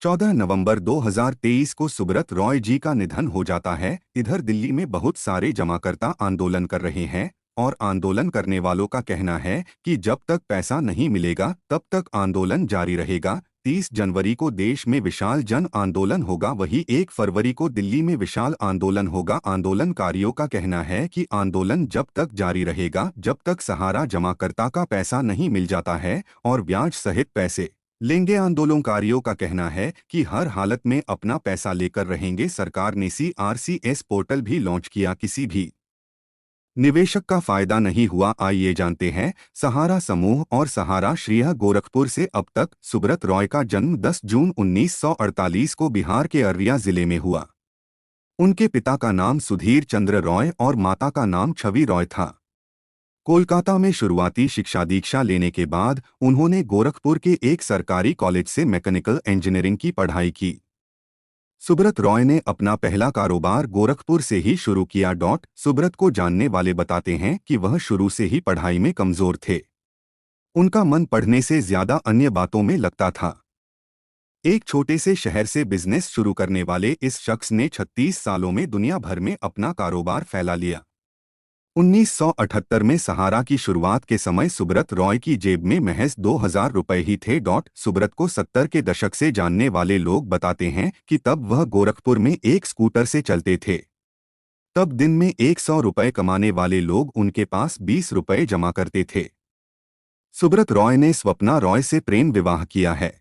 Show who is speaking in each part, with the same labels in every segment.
Speaker 1: 14 नवंबर 2023 को सुब्रत रॉय जी का निधन हो जाता है। इधर दिल्ली में बहुत सारे जमाकर्ता आंदोलन कर रहे हैं और आंदोलन करने वालों का कहना है कि जब तक पैसा नहीं मिलेगा तब तक आंदोलन जारी रहेगा। 30 जनवरी को देश में विशाल जन आंदोलन होगा, वही 1 फरवरी को दिल्ली में विशाल आंदोलन होगा। आंदोलनकारियों का कहना है कि आंदोलन जब तक जारी रहेगा जब तक सहारा जमाकर्ता का पैसा नहीं मिल जाता है और ब्याज सहित पैसे लेंगे। आंदोलनकारियों का कहना है कि हर हालत में अपना पैसा लेकर रहेंगे। सरकार ने CRCS पोर्टल भी लॉन्च किया, किसी भी निवेशक का फायदा नहीं हुआ। आइए जानते हैं। सहारा समूह और सहारा श्रेय गोरखपुर से। अब तक सुब्रत रॉय का जन्म 10 जून 1948 को बिहार के अररिया जिले में हुआ। उनके पिता का नाम सुधीर चंद्र रॉय और माता का नाम छवि रॉय था। कोलकाता में शुरुआती शिक्षा दीक्षा लेने के बाद उन्होंने गोरखपुर के एक सरकारी कॉलेज से मैकेनिकल इंजीनियरिंग की पढ़ाई की। सुब्रत रॉय ने अपना पहला कारोबार गोरखपुर से ही शुरू किया। सुब्रत को जानने वाले बताते हैं कि वह शुरू से ही पढ़ाई में कमजोर थे। उनका मन पढ़ने से ज्यादा अन्य बातों में लगता था। एक छोटे से शहर से बिजनेस शुरू करने वाले इस शख्स ने 36 सालों में दुनिया भर में अपना कारोबार फैला लिया। 1978 में सहारा की शुरुआत के समय सुब्रत रॉय की जेब में महज 2000 रुपये ही थे। सुब्रत को 70 के दशक से जानने वाले लोग बताते हैं कि तब वह गोरखपुर में एक स्कूटर से चलते थे। तब दिन में 100 रुपये कमाने वाले लोग उनके पास 20 रुपये जमा करते थे। सुब्रत रॉय ने स्वप्ना रॉय से प्रेम विवाह किया है।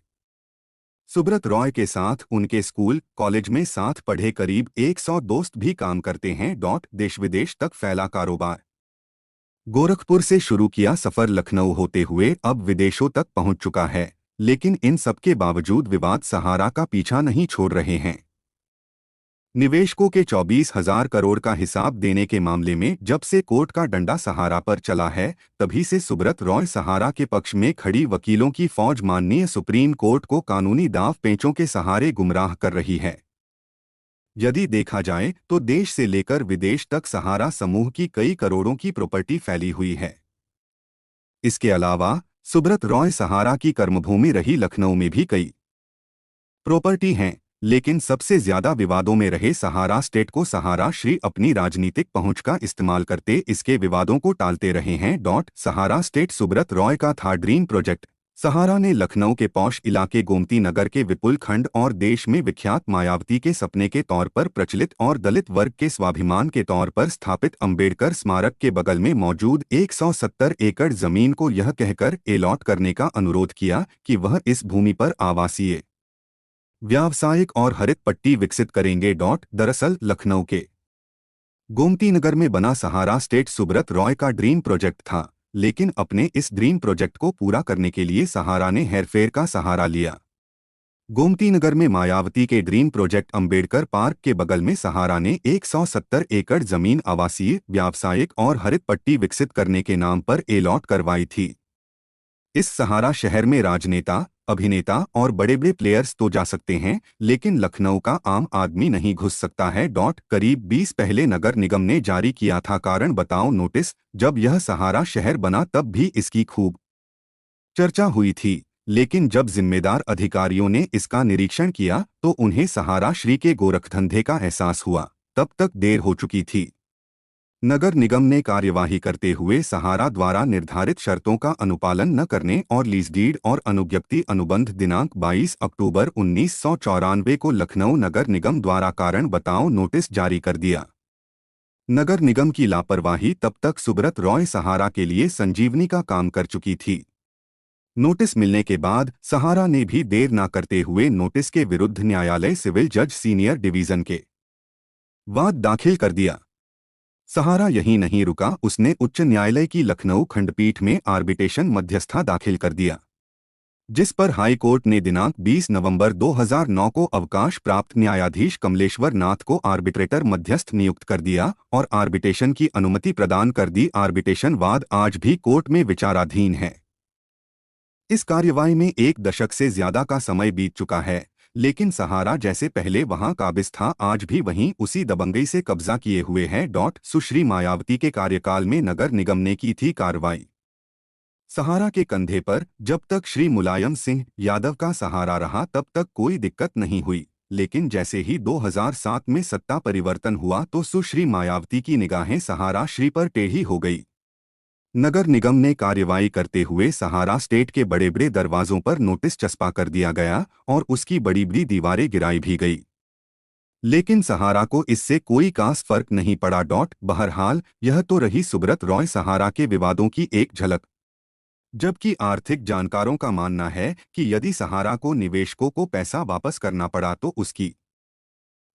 Speaker 1: सुब्रत रॉय के साथ उनके स्कूल कॉलेज में साथ पढ़े करीब 100 दोस्त भी काम करते हैं। देश विदेश तक फैला कारोबार। गोरखपुर से शुरू किया सफर लखनऊ होते हुए अब विदेशों तक पहुंच चुका है, लेकिन इन सबके बावजूद विवाद सहारा का पीछा नहीं छोड़ रहे हैं। निवेशकों के 24,000 करोड़ का हिसाब देने के मामले में जब से कोर्ट का डंडा सहारा पर चला है, तभी से सुब्रत रॉय सहारा के पक्ष में खड़ी वकीलों की फौज माननीय सुप्रीम कोर्ट को कानूनी दांव पेंचों के सहारे गुमराह कर रही है। यदि देखा जाए तो देश से लेकर विदेश तक सहारा समूह की कई करोड़ों की प्रॉपर्टी फैली हुई है। इसके अलावा सुब्रत रॉय सहारा की कर्मभूमि रही लखनऊ में भी कई प्रॉपर्टी हैं, लेकिन सबसे ज्यादा विवादों में रहे सहारा स्टेट को सहारा श्री अपनी राजनीतिक पहुंच का इस्तेमाल करते इसके विवादों को टालते रहे हैं। सहारा स्टेट सुब्रत रॉय का था ड्रीम प्रोजेक्ट। सहारा ने लखनऊ के पौष इलाके गोमती नगर के विपुल खंड और देश में विख्यात मायावती के सपने के तौर पर प्रचलित और दलित वर्ग के स्वाभिमान के तौर पर स्थापित अंबेडकर स्मारक के बगल में मौजूद 170 एकड़ जमीन को यह कहकर अलॉट करने का अनुरोध किया कि वह इस भूमि पर आवासीय, व्यावसायिक और हरित पट्टी विकसित करेंगे। दरअसल लखनऊ के गोमती नगर में बना सहारा स्टेट सुब्रत रॉय का ड्रीम प्रोजेक्ट था, लेकिन अपने इस ड्रीम प्रोजेक्ट को पूरा करने के लिए सहारा ने हेरफेर का सहारा लिया। गोमती नगर में मायावती के ड्रीम प्रोजेक्ट अंबेडकर पार्क के बगल में सहारा ने 170 एकड़ जमीन आवासीय, व्यावसायिक और हरित पट्टी विकसित करने के नाम पर अलॉट करवाई थी। इस सहारा शहर में राजनेता, अभिनेता और बड़े बड़े प्लेयर्स तो जा सकते हैं, लेकिन लखनऊ का आम आदमी नहीं घुस सकता है। करीब 20 पहले नगर निगम ने जारी किया था कारण बताओ नोटिस। जब यह सहारा शहर बना तब भी इसकी खूब चर्चा हुई थी, लेकिन जब जिम्मेदार अधिकारियों ने इसका निरीक्षण किया तो उन्हें सहारा श्री के गोरखधंधे का एहसास हुआ। तब तक देर हो चुकी थी। नगर निगम ने कार्यवाही करते हुए सहारा द्वारा निर्धारित शर्तों का अनुपालन न करने और लीज डीड और अनुज्ञप्ति अनुबंध दिनांक 22 अक्टूबर 1994 को लखनऊ नगर निगम द्वारा कारण बताओ नोटिस जारी कर दिया। नगर निगम की लापरवाही। तब तक सुब्रत रॉय सहारा के लिए संजीवनी का काम कर चुकी थी। नोटिस मिलने के बाद सहारा ने भी देर न करते हुए नोटिस के विरुद्ध न्यायालय सिविल जज सीनियर डिवीजन के वाद दाखिल कर दिया। सहारा यहीं नहीं रुका, उसने उच्च न्यायालय की लखनऊ खंडपीठ में आर्बिट्रेशन मध्यस्थता दाखिल कर दिया, जिस पर हाई कोर्ट ने दिनांक 20 नवंबर 2009 को अवकाश प्राप्त न्यायाधीश कमलेश्वर नाथ को आर्बिट्रेटर मध्यस्थ नियुक्त कर दिया और आर्बिट्रेशन की अनुमति प्रदान कर दी। आर्बिट्रेशन वाद आज भी कोर्ट में विचाराधीन है। इस कार्यवाही में 1 दशक से ज्यादा का समय बीत चुका है, लेकिन सहारा जैसे पहले वहां काबिज था आज भी वहीं उसी दबंगई से कब्जा किए हुए है। सुश्री मायावती के कार्यकाल में नगर निगम ने की थी कार्रवाई। सहारा के कंधे पर जब तक श्री मुलायम सिंह यादव का सहारा रहा तब तक कोई दिक्कत नहीं हुई, लेकिन जैसे ही 2007 में सत्ता परिवर्तन हुआ तो सुश्री मायावती की निगाहें सहारा श्री पर टेढ़ी हो गई। नगर निगम ने कार्रवाई करते हुए सहारा स्टेट के बड़े बड़े दरवाजों पर नोटिस चस्पा कर दिया गया और उसकी बड़ी बड़ी दीवारें गिराई भी गई, लेकिन सहारा को इससे कोई खास फर्क नहीं पड़ा। बहरहाल यह तो रही सुब्रत रॉय सहारा के विवादों की एक झलक, जबकि आर्थिक जानकारों का मानना है कि यदि सहारा को निवेशकों को पैसा वापस करना पड़ा तो उसकी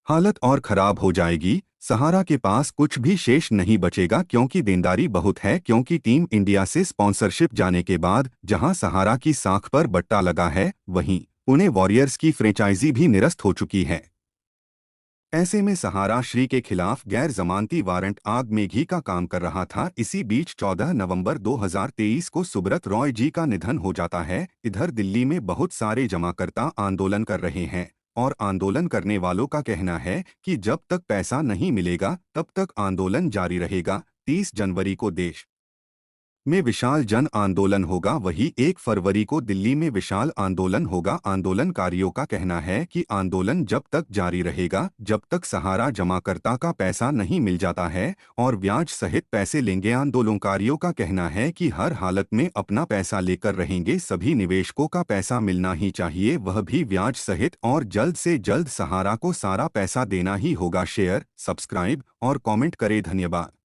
Speaker 1: हालत और खराब हो जाएगी। सहारा के पास कुछ भी शेष नहीं बचेगा क्योंकि देनदारी बहुत है, क्योंकि टीम इंडिया से स्पॉन्सरशिप जाने के बाद जहां सहारा की साख पर बट्टा लगा है, वहीं पुणे वॉरियर्स की फ्रेंचाइजी भी निरस्त हो चुकी है। ऐसे में सहारा श्री के खिलाफ गैर जमानती वारंट आग में घी का काम कर रहा था। इसी बीच 14 नवंबर 2023 को सुब्रत रॉय जी का निधन हो जाता है। इधर दिल्ली में बहुत सारे जमाकर्ता आंदोलन कर रहे हैं और आंदोलन करने वालों का कहना है कि जब तक पैसा नहीं मिलेगा तब तक आंदोलन जारी रहेगा। 30 जनवरी को देश में विशाल जन आंदोलन होगा, वही 1 फरवरी को दिल्ली में विशाल आंदोलन होगा। आंदोलनकारियों का कहना है कि आंदोलन जब तक जारी रहेगा जब तक सहारा जमाकर्ता का पैसा नहीं मिल जाता है और ब्याज सहित पैसे लेंगे। आंदोलनकारियों का कहना है कि हर हालत में अपना पैसा लेकर रहेंगे, सभी निवेशकों का पैसा मिलना ही चाहिए, वह भी ब्याज सहित, और जल्द से जल्द सहारा को सारा पैसा देना ही होगा। शेयर, सब्सक्राइब और कमेंट करें। धन्यवाद।